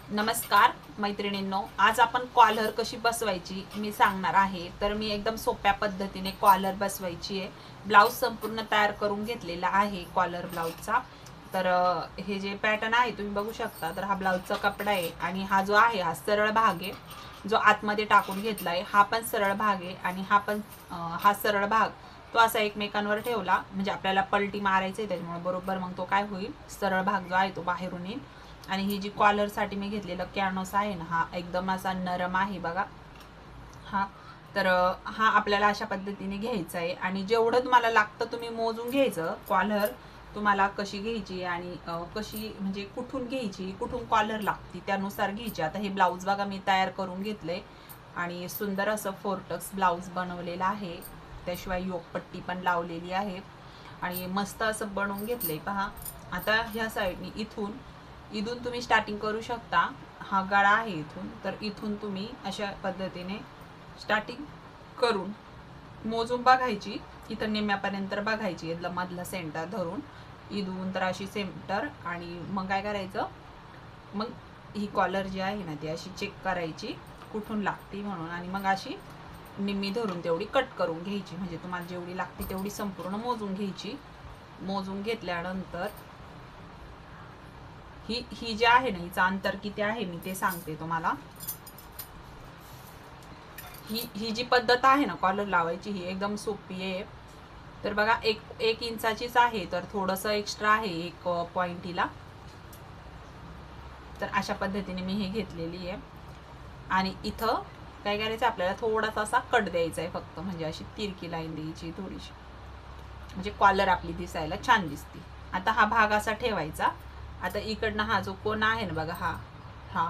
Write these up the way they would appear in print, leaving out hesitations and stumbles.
नमस्कार मैत्रिणींनो, आज आपण कॉलर कशी बसवायची मी सांगणार आहे. तर मी एकदम सोप्या पद्धतीने कॉलर बसवायची आहे. ब्लाऊज संपूर्ण तयार करून घेतलेला आहे कॉलर ब्लाऊजचा. तर हे जे पॅटर्न आहे तुम्ही बघू शकता. तर हा ब्लाऊजचा कपडा आहे आणि हा जो आहे हा सरळ भाग आहे, जो आतमध्ये टाकून घेतला आहे. हा पण सरळ भाग आहे आणि हा सरळ भाग तो असा एकमेकांवर ठेवला म्हणजे आपल्याला पलटी मारायची आहे, त्याच्यामुळे बरोबर मग तो काय होईल, सरळ भाग जो आहे तो बाहेरून येईल. आणि ही जी कॉलरसाठी मी घेतलेला कॅनव्हास आहे ना, हा एकदम असा नरम आहे बघा हा. तर हा आपल्याला अशा पद्धतीने घ्यायचा आहे आणि जेवढं तुम्हाला लागतं तुम्ही मोजून घ्यायचं. कॉलर तुम्हाला कशी घ्यायची आणि कशी म्हणजे कुठून घ्यायची, कुठून कॉलर लागती त्यानुसार घ्यायची. आता हे ब्लाऊज बघा मी तयार करून घेतलंय आणि सुंदर असं फोरटक्स ब्लाऊज बनवलेलं आहे. त्याशिवाय योगपट्टी पण लावलेली आहे आणि मस्त असं बनवून घेतलंय पहा. आता ह्या साईडनी इथून तुम्ही स्टार्टिंग करू शकता. हा गळा आहे इथून, तर इथून तुम्ही अशा पद्धतीने स्टार्टिंग करून मोजून बघायची. इथं निम्म्यापर्यंत बघायची, मधला सेंटर धरून इथून तर अशी सेंटर. आणि मग काय करायचं, मग ही कॉलर जी आहे ना ती अशी चेक करायची कुठून लागते म्हणून, आणि मग अशी निम्मी धरून तेवढी कट करून घ्यायची. म्हणजे तुम्हाला जेवढी लागते तेवढी संपूर्ण मोजून घ्यायची. मोजून घेतल्यानंतर ही जी आहे ना, हिचं अंतर किती आहे मी ते सांगते तुम्हाला. ही जी पद्धत आहे ना कॉलर लावायची, ही एकदम सोपी आहे. तर बघा, एक इंचाचीच आहे, तर थोडंसं एक्स्ट्रा आहे एक पॉइंट हिला. तर अशा पद्धतीने मी हे घेतलेली आहे. आणि इथं काय करायचं, आपल्याला थोडासा असा कट द्यायचा आहे फक्त, म्हणजे अशी तिरकी लाईन द्यायची थोडीशी, म्हणजे कॉलर आपली दिसायला छान दिसते. आता हा भाग असा ठेवायचा. आता इकडनं हा जो कोण आहे ना बघा, हा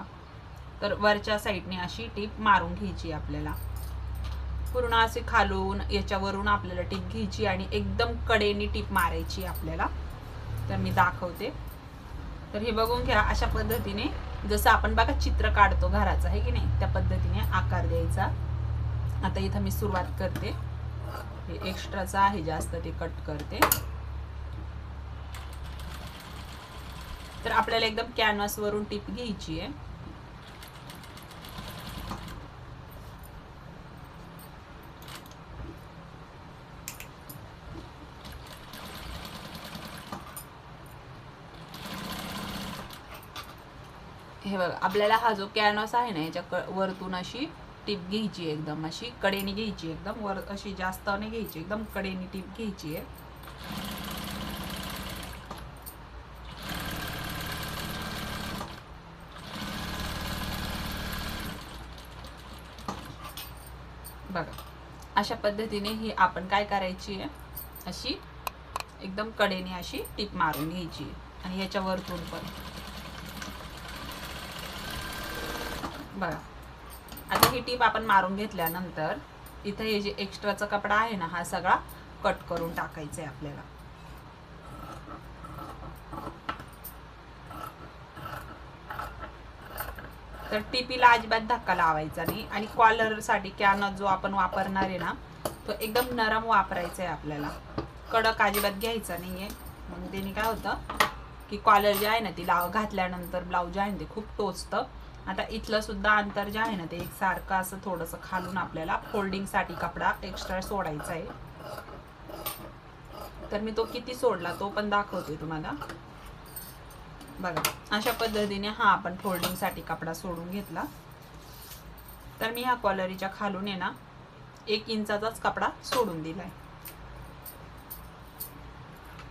तर वरच्या साईडने अशी टीप मारून घ्यायची आपल्याला. पूर्ण असे खालून याच्यावरून आपल्याला टीप घ्यायची आणि एकदम कडेने टीप मारायची आपल्याला. तर मी दाखवते. तर हे बघून घ्या, अशा पद्धतीने जसं आपण बघा चित्र काढतो घराचं, आहे की नाही, त्या पद्धतीने आकार द्यायचा. आता इथं मी सुरुवात करते. हे एक्स्ट्राचं आहे जास्त, ते कट करते. तर आपल्याला एकदम कॅनव्हास वरून टीप घ्यायची आहे. हे बघा, आपल्याला हा जो कॅनव्हास आहे ना याच्या वरतून अशी टीप घ्यायची, एकदम अशी कडेने घ्यायची, एकदम वर अशी जास्त नाही घ्यायची, एकदम कडेने टीप घ्यायची आहे. बघा, अशा पद्धतीने ही आपण काय करायची आहे, अशी एकदम कडेने अशी टीप मारून घ्यायची आहे. आणि याच्या वरतून पण बघा. आता ही टीप आपण मारून घेतल्यानंतर इथं हे जे एक्स्ट्राचा कपडा आहे ना, हा सगळा कट करून टाकायचा आहे आपल्याला. तर टीपीला अजिबात धक्का लावायचा नाही. आणि कॉलरसाठी कॅनव्हास जो आपण वापरणार आहे ना, तो एकदम नरम वापरायचा आहे आपल्याला, कडक अजिबात घ्यायचा नाही आहे. मग त्याने काय होतं की कॉलर जे आहे ना ती घातल्यानंतर ब्लाऊज जे आहे ना ते खूप टोचतं. आता इथलं सुद्धा अंतर जे आहे ना ते एकसारखं असं थोडंसं खालून आपल्याला फोल्डिंगसाठी कपडा एक्स्ट्रा सोडायचा आहे. तर मी तो किती सोडला तो पण दाखवते तुम्हाला. बघा, अशा पद्धतीने हा आपण फोल्डिंगसाठी कपडा सोडून घेतला. तर मी ह्या कॉलरीच्या खालून आहे ना 1 इंचाचाच कपडा सोडून दिलाय.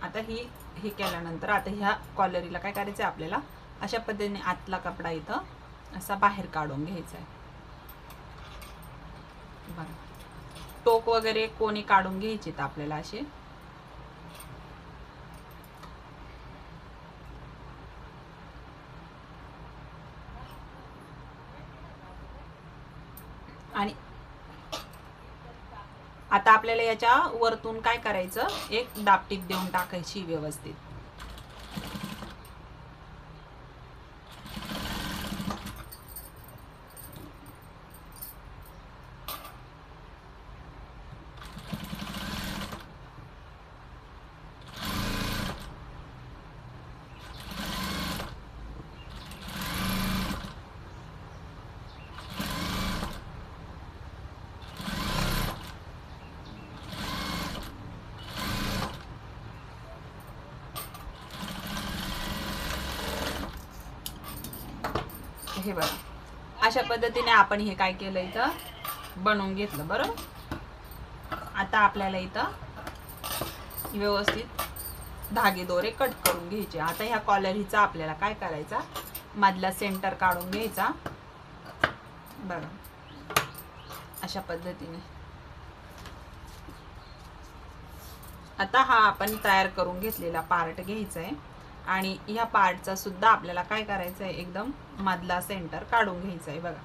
आता हे केल्यानंतर आता ह्या कॉलरीला काय करायचं आहे, आपल्याला अशा पद्धतीने आतला कपडा इथं असा बाहेर काढून घ्यायचा आहे. बघा, टोक वगैरे कोणी काढून घ्यायचे तर आपल्याला असे. आणि आता आपल्याला याच्या वरतून काय करायचं, एक दाबटीप देऊन टाकायची व्यवस्थित. हे बघा अशा पद्धतीने आपण हे काय केलं इथं बनवून घेतलं बरोबर। आता आपल्याला इथं व्यवस्थित धागे दोरे कट करून घ्यायचे। आता ह्या कॉलर हिचा आपल्याला काय करायचा, मधला सेंटर काढून घ्यायचा बघा अशा पद्धतीने। आता हा आपण तयार करून घेतलेला पार्ट घ्यायचा आहे आणि ह्या पार्टचा सुद्धा आपल्याला काय करायचं आहे, एकदम मधला सेंटर काढून घ्यायचा आहे बघा।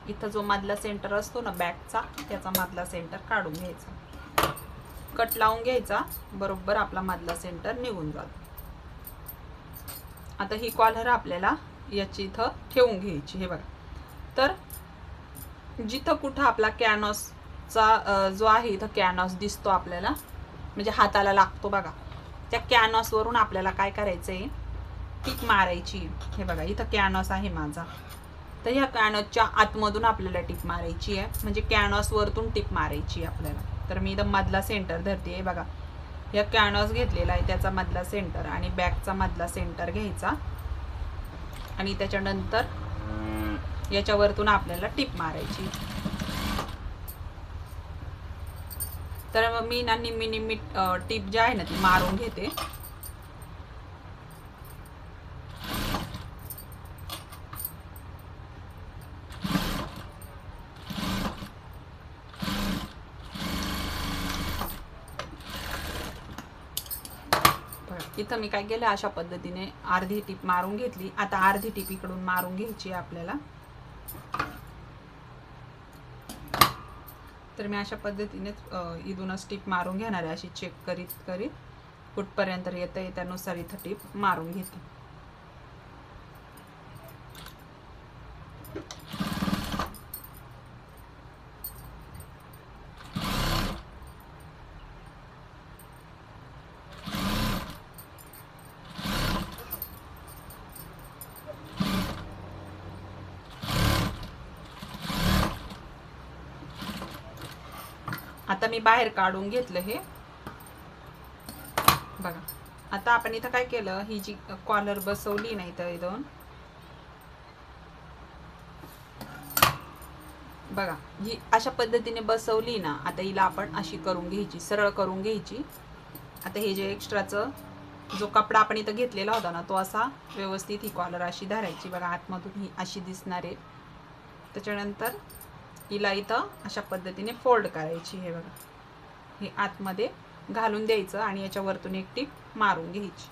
इथं जो मधला सेंटर असतो ना बॅकचा, त्याचा मधला सेंटर काढून घ्यायचा, कट लावून घ्यायचा, बरोबर आपला मधला सेंटर निघून जातो। आता ही कॉलर आपल्याला याची इथं ठेवून घ्यायची हे बघा। तर जिथं कुठं आपला कॅनॉसचा जो आहे इथं कॅनॉस दिसतो आपल्याला, म्हणजे हाताला लागतो बघा, त्या कॅनॉस वरून आपल्याला काय करायचं आहे, टिक मारायची। हे बघा इथं कॅनॉस आहे माझा, तर ह्या कॅनॉसच्या आतमधून आपल्याला टिप मारायची आहे, म्हणजे कॅनॉस वरतून टिप मारायची आपल्याला। तर मी इथं मधला सेंटर धरते आहे बघा, या कॅनॉस घेतलेला आहे त्याचा मधला सेंटर आणि बॅकचा मधला सेंटर घ्यायचा आणि त्याच्यानंतर याच्यावरतून आपल्याला टिप मारायची। तर मी ना निम्मी निम्मी टिप जी आहे ना ती मारून घेते। इथं मी काय केलं, अशा पद्धतीने अर्धी टिप मारून घेतली। आता अर्धी टिप इकडून मारून घ्यायची आपल्याला। तर मी अशा पद्धतीने इथूनच टिप मारून घेणार आहे, अशी चेक करीत करीत कुठपर्यंत येतं त्यानुसार इथं टिप मारून घेते। आता मी बाहेर काढून घेतलं हे बघा। आता आपण इथं काय केलं, ही जी कॉलर बसवली नाही तर इथून बघा ही अशा पद्धतीने बसवली ना, आता हिला आपण अशी करून घ्यायची, सरळ करून घ्यायची। आता हे जे एक्स्ट्राचं जो कपडा आपण इथं घेतलेला होता ना, तो असा व्यवस्थित ही कॉलर अशी धरायची बघा, आतमधून ही अशी दिसणार आहे। त्याच्यानंतर हिला इथं अशा पद्धतीने फोल्ड करायची, हे बघा हे आतमध्ये घालून द्यायचं आणि याच्या वरतून एक टिप मारून घ्यायची।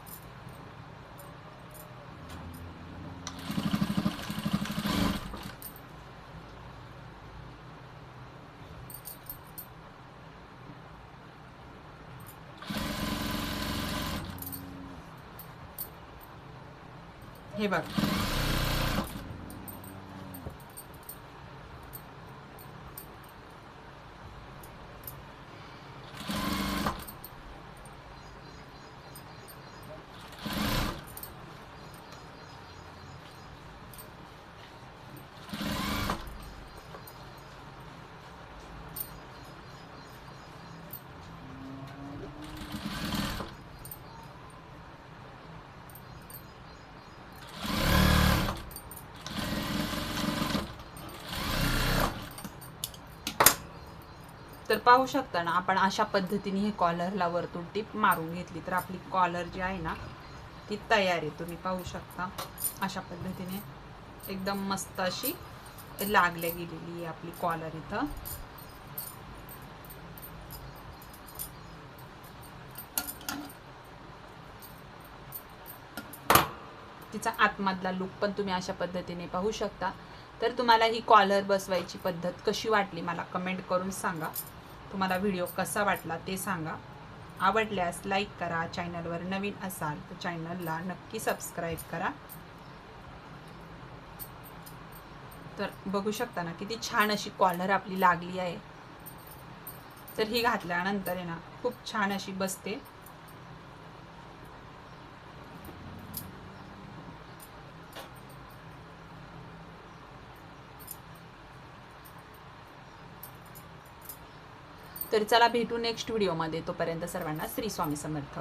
हे बघा तर पाहू शकता ना, आपण अशा पद्धतीने हे कॉलरला वरतून टिप मारून घेतली तर आपली कॉलर जी आहे ना ती तयार आहे। तुम्ही पाहू शकता अशा पद्धतीने एकदम मस्त अशी लागले गेलेली आहे आपली कॉलर इथं। तिचा आतमधला लुक पण तुम्ही अशा पद्धतीने पाहू शकता। तर तुम्हाला ही कॉलर बसवायची पद्धत कशी वाटली मला कमेंट करून सांगा। तुम्हाला व्हिडिओ कसा वाटला ते सांगा। आवडल्यास लाईक करा, चॅनलवर नवीन असाल तर चॅनलला नक्की सबस्क्राईब करा। तर बघू शकता ना किती छान अशी कॉलर आपली लागली आहे। तर ही घातल्यानंतर आहे ना खूप छान अशी बसते। तर चला भेटू नेक्स्ट व्हिडिओमध्ये, तोपर्यंत सर्वांना श्री स्वामी समर्थ।